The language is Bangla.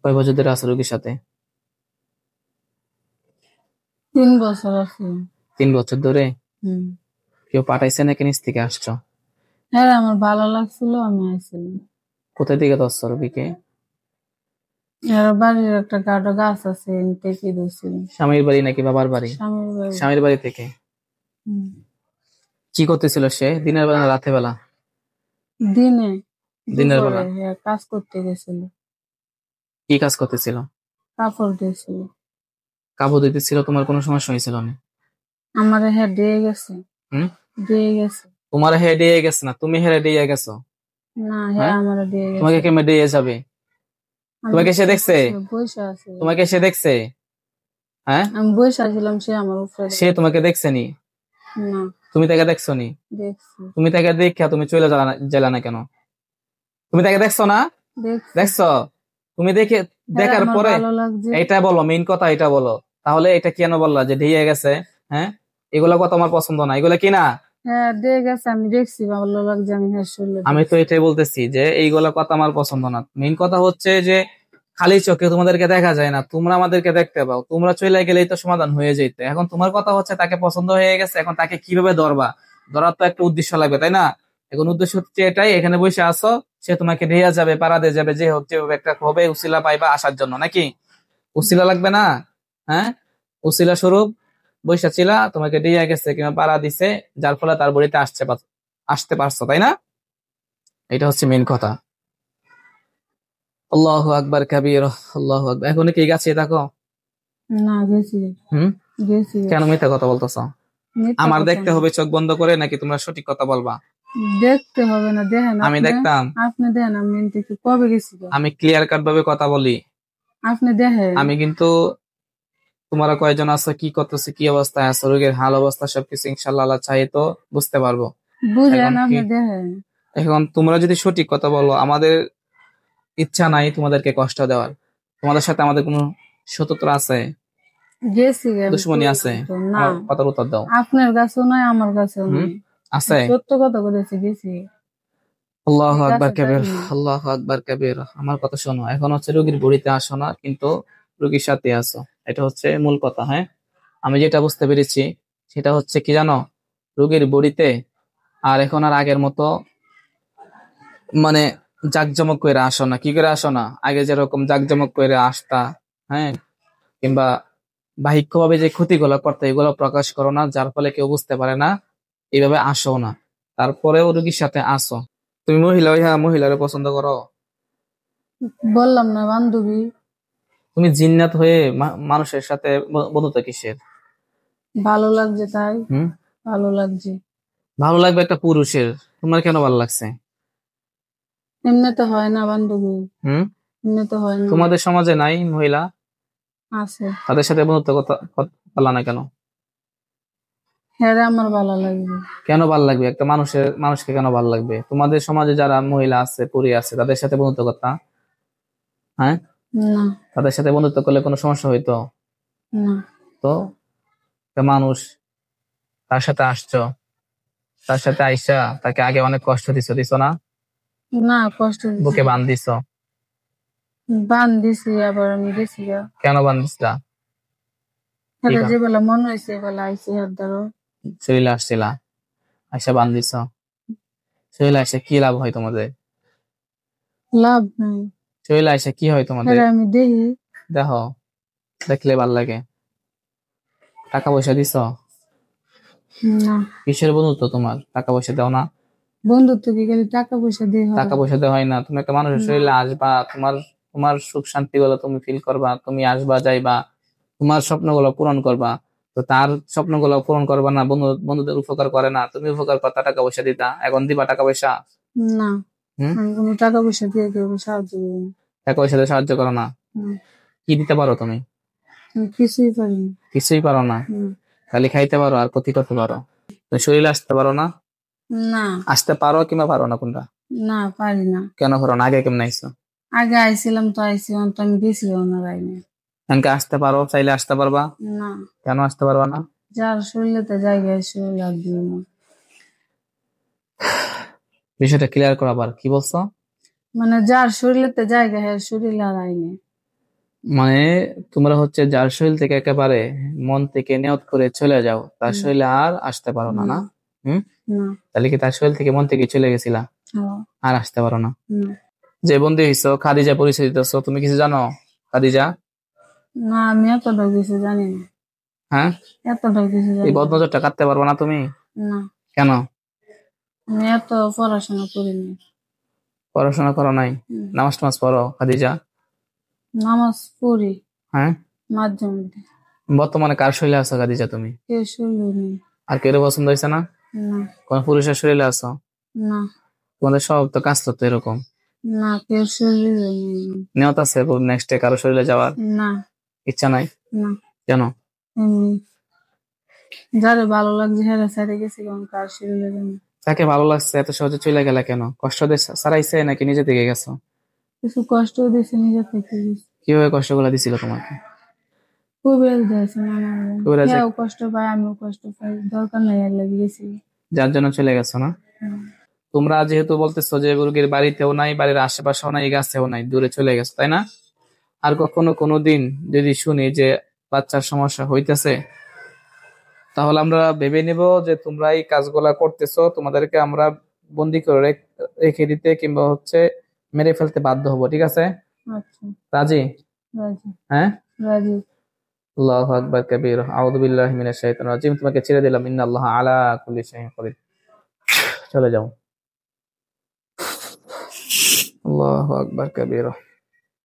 কয় বছর ধরে আছো রোগীর সাথে? 3 বছর আছে। 3 বছর ধরে? হুম। কেউ পাঠাইছে নাকি নিজ থেকে আসছো? হ্যাঁ, আমার ভালো লাগছিল, আমি আইছিলাম। কোথায় থেকে ধরছো রোগীকে? এর বাড়ির একটা গাঢ় গাছ আছে, থেকে দিয়েছিল। স্বামীর বাড়ি নাকি বাবার বাড়ি? স্বামীর বাড়ি। স্বামীর বাড়ি থেকে। হুম। কি করতেছিল সে, দিনের বেলা না রাতের বেলা? দিনে, দিনের দুপুরে বেলা। কাজ করতে গেছিল, কি কাজ করতেছিল? কাপড় দিয়েছিল। কাপড় দিতেছিল, তোমার কোনো সমস্যা হয়েছিল না? আমার দিয়ে গেছে। হুম? দিয়ে গেছে। তোমার হেড দিয়ে গেছে না, তুমি হেড দিয়ে গেছো? না, হ্যাঁ, আমার দিয়ে তোমাকে গেছে। কেমনে দিয়ে যাবে? আমি তোমাকে সে দেখছে? বসে আছি। তোমাকে সে দেখছে? হ্যাঁ, আমি বসে আছিলাম, সে আমার উপরে। সে তোমাকে দেখছে নি? না, তুমি তাকে দেখছো নি? দেখছি। তুমি তাকে দেখা তুমি চলে গেলা না কেন? তুমি তাকে দেখছো না? দেখছি। দেখছো? তুমি দেখে হ্যাঁ, দেখার আমার পরে ভালো লাগছে। এটা বলো, মেইন কথা এটা বলো। তাহলে এটা কেন বললা যে ঢেয়ে গেছে? হ্যাঁ, এগুলা কথা আমার পছন্দ না, এগুলা কি না? হ্যাঁ, দিয়ে গেছে, আমি দেখছি, ভালো লাগছে, আমি হ্যাঁ শুনলে আমি তো দেখছি। এটাই বলতেছি যে এইগুলা কথা আমার পছন্দ না। মেইন কথা হচ্ছে যে খালি চোখে তোমাদেরকে দেখা যায় না, তোমরা আমাদেরকে দেখতে পাও। তোমরা চলে গেলেই তো সমাধান হয়ে যেত। এখন তোমার কথা হচ্ছে তাকে পছন্দ হয়ে গেছে, এখন তাকে কিভাবে ধরবা? ধরার তো একটা উদ্দেশ্য লাগবে, তাই না? এখন উদ্দেশ্য হচ্ছে এটাই, এখানে বসে আসো, সে তোমাকে ঢেয়া যাবে, পাড়া দিয়ে যাবে, যে হোক যেভাবে একটা হবে উসিলা পাইবা আসার জন্য, নাকি? উসিলা লাগবে না? হ্যাঁ, উসিলা স্বরূপ বৈশা ছিলা, তোমাকে দিয়ে গেছে কিংবা পাড়া দিছে, যার ফলে তার বাড়িতে আসতে পারছো, তাই না? এটা হচ্ছে মেন কথা। আল্লাহু আকবার কাবীর। আল্লাহু আকবার। এখন কি গাছে থাকো? না, গেছি। হুম? গেছি। কেন মিথ্যা কথা বলতেছো? মিথ্যা আমার কথা দেখতে না। হবে চোখ বন্ধ করে, নাকি তোমরা সঠিক কথা বলবা? দেখতে হবে না, দেখেন আমি আপনি। দেখতাম। আপনি দেখেন, আমি দেখি কবে গেছি গো? আমি ক্লিয়ার কাট ভাবে কথা বলি। আপনি দেখেন। আমি কিন্তু, তোমরা কয়জন আছো, কি করতেছো, কি অবস্থায় আছো, রোগের হাল অবস্থা সবকিছু ইনশাআল্লাহ আল্লাহ চাই তো বুঝতে পারবো। বুঝেন, এখন কি, আপনি দেখেন। এখন তোমরা যদি সঠিক কথা বলো, আমাদের ইচ্ছা নাই তোমাদেরকে কষ্ট দেওয়ার। তোমাদের সাথে আমাদের কোনো শত্রুতা আছে? গেছি আমি, দুশ্মনী আছে? কইলাম তো না। আমার কথার উত্তর দাও। আপনার কাছেও নাই, আমার কাছেও হুম? নাই। আছে? সত্য কথা বলেছি, গেছি। আল্লাহু ঠিক আকবার আছে, কাবীর। যাইনি। আল্লাহু আকবার কাবীর। আমার কথা শোনো, এখন হচ্ছে রোগীর বড়িতে আসো না, কিন্তু রোগীর সাথে আসো। এটা হচ্ছে মূল কথা। হ্যাঁ, আমি যেটা বুঝতে পেরেছি সেটা হচ্ছে কি জানো, রোগীর বড়িতে আর এখন আর আগের মতো মানে জাকজমক করে আসো না। কি করে আসো না? আগে যেরকম জাকজমক করে আসতা, হ্যাঁ, কিংবা বাহ্যিকভাবে যে ক্ষতিগুলো করতে, এগুলো প্রকাশ করো না, যার ফলে কেউ বুঝতে পারে না। এইভাবে আসো না, তারপরেও রোগীর সাথে আসো। তুমি মহিলা হইয়া মহিলারে পছন্দ করো? বললাম না, বান্ধবী। তুমি জিন্নাত হয়ে মানুষের সাথে বন্ধুত্ব কিসের? ভালো লাগছে তাই। হুম? ভালো লাগছে। ভালো লাগবে একটা পুরুষের, তোমার কেন ভালো লাগছে? এমনি তো হয় না বান্ধবী। হুম? এমনি তো হয় না। তোমাদের সমাজে নাই মহিলা? আছে। তাদের সাথে বন্ধুত্ব পারলা না কেন? হ্যাঁ, আমার ভালো লাগবে। কেন ভালো লাগবে? একটা মানুষকে কেন ভালো লাগবে? তোমাদের সমাজে যারা মহিলা আছে, পুরী আছে, তাদের সাথে বন্ধুত্ব করতা? হ্যাঁ, না। তাদের সাথে বন্ধুত্ব করলে কোনো সমস্যা হইতো? না। তো একটা মানুষ, তার সাথে আসছো, তার সাথে আইসা তাকে আগে অনেক কষ্ট দিছো না? না, কষ্ট দিছি বুকে না। বান দিছো? বান দিছি, আবার আমি গেছি গা। কেন বান দিছিলা? কি এটা কারণ? যে বেলা মন হয়েছে, বেলা আইসি হাত ধরো। শরীরে আসছিলা, আইসা বান দিছো। শরীরে আসে কি লাভ হয় তোমাদের? লাভ নাই। শরীরে আসে কি হয় তোমাদের? হ্যাঁ, আমি দেখি। দেখো, দেখলে ভাল লাগে। টাকা পয়সা দিছো? না। কিসের বন্ধুত্ব তোমার? টাকা পয়সা দাও না? বন্ধুত্ব কি খালি টাকা পয়সা দিয়ে হয়? টাকা পয়সা দেওয়া হয় না। তুমি একটা মানুষের না। শরীরে আসবা, তোমার তোমার সুখ শান্তি গুলো তুমি ফিল করবা, তুমি আসবা যাইবা, তোমার স্বপ্নগুলো পূরণ করবা। তো তার স্বপ্নগুলো পূরণ করবা না, বন্ধুদের উপকার করে না, তুমি উপকার করতা, টাকা পয়সা দিতা, এখন দিবা টাকা পয়সা? না, হম? আমি কোনো টাকা পয়সা দিয়ে কেউ সাহায্য করি না। টাকা পয়সা দিয়ে সাহায্য করো না? না, কি দিতে পারো তুমি? আমি কিছুই পারি না। কিছুই পারো না? না। খালি খাইতে পারো আর ক্ষতি করতে পারো। তুমি শরীরে আসতে পারো না? না। আসতে পারো কিংবা পারো না, কোনটা? না, পারি না। কেন পারো না? আগে কেমন আইছো? আগে আইছিলাম তো আইছি, তো আমি গেছি না, রাইনি। এনকে আসতে পারো, চাইলে আসতে পারবা? না। কেন আসতে পারবা না? যার শরীরেতে জায়গায় শরীর লাগবে না। বিষয়টা ক্লিয়ার করো, আবার কি বলছো? মানে যার শরীরেতে জায়গা হ্যাঁ শরীর আর আইনে। মানে তোমরা হচ্ছে যার শরীর থেকে একেবারে মন থেকে নিয়ত করে চলে যাও, তার হুম। শরীরে আর আসতে পারো না, না? না। হুম। না। তাহলে কি তার শরীর থেকে মন থেকে চলে গেছিলা, হ্যাঁ। আর আসতে পারো না? না। যে বন্ধু হইছো খাদিজা পরিচয় দিতেছো, তুমি কিছু জানো খাদিজা? না, আমি এতটা কিছু জানি না। হ্যাঁ, এতটা কিছু এই জানি না। বদনজরটা কাটতে পারবো না তুমি? না, কেন? আমি এত পড়াশোনা করিনি। পড়াশোনা করো নাই? হুম। নামাজ টামাজ পড়ো খাদিজা? নামাজ পড়ি হ্যাঁ। মাঝে মধ্যে। বর্তমানে কার শরীরে আছো খাদিজা তুমি? কেউ শুনলো নেই। আর কেউ পছন্দ হয়েছে না? না। কোন পুরুষের শরীরে আছো? না। তোমাদের সব তো কাজ তো এরকম। না, কেউ শুনলো নেই। নিয়ত আছে নেক্সট ডে কারো শরীরে যাওয়ার? না। ইচ্ছা নাই? না, কেন? এমনি যারে ভালো লাগছে হেরা সাইডে গেছি, কারণ কার শরীরে জানি তাকে ভালো লাগছে এত সহজে চলে গেলা কেন? কষ্ট দিয়ে সারাইছে নাকি নিজে থেকে গেছো? কিছু কষ্ট দিয়েছে, নিজে থেকে গেছি। কিভাবে কষ্টগুলো দিছিল তোমাকে? খুবই দিয়েছে নানা। খুবই রাজা, কেউ কষ্ট পায়, আমিও কষ্ট পাই, দরকার নাই আর লাগে গেছি। যার জন্য চলে গেছো না? হুম। তোমরা যেহেতু বলতেছো যে রোগীর বাড়িতেও নাই, বাড়ির আশেপাশেও নাই, গাছেও নাই, দূরে চলে গেছো, তাই না? আর কখনো কোনোদিন যদি শুনি যে বাচ্চার সমস্যা হইতেছে, তাহলে আমরা ভেবে নিব যে তোমরা এই কাজগুলা করতেছো, তোমাদেরকে আমরা বন্দি করে রেখে দিতে কিংবা হচ্ছে মেরে ফেলতে বাধ্য হবো, ঠিক আছে? আচ্ছা। রাজি? রাজি। হ্যাঁ। রাজি। আল্লাহু আকবার কবীর, আউযু বিল্লাহি মিনাশ শাইতানির রাজিম। তোমাকে ছেড়ে দিলাম, ইন্নাল্লাহা আলা কুল্লি শাইইন কদির। চলে যাও। আল্লাহু আকবার কবীর।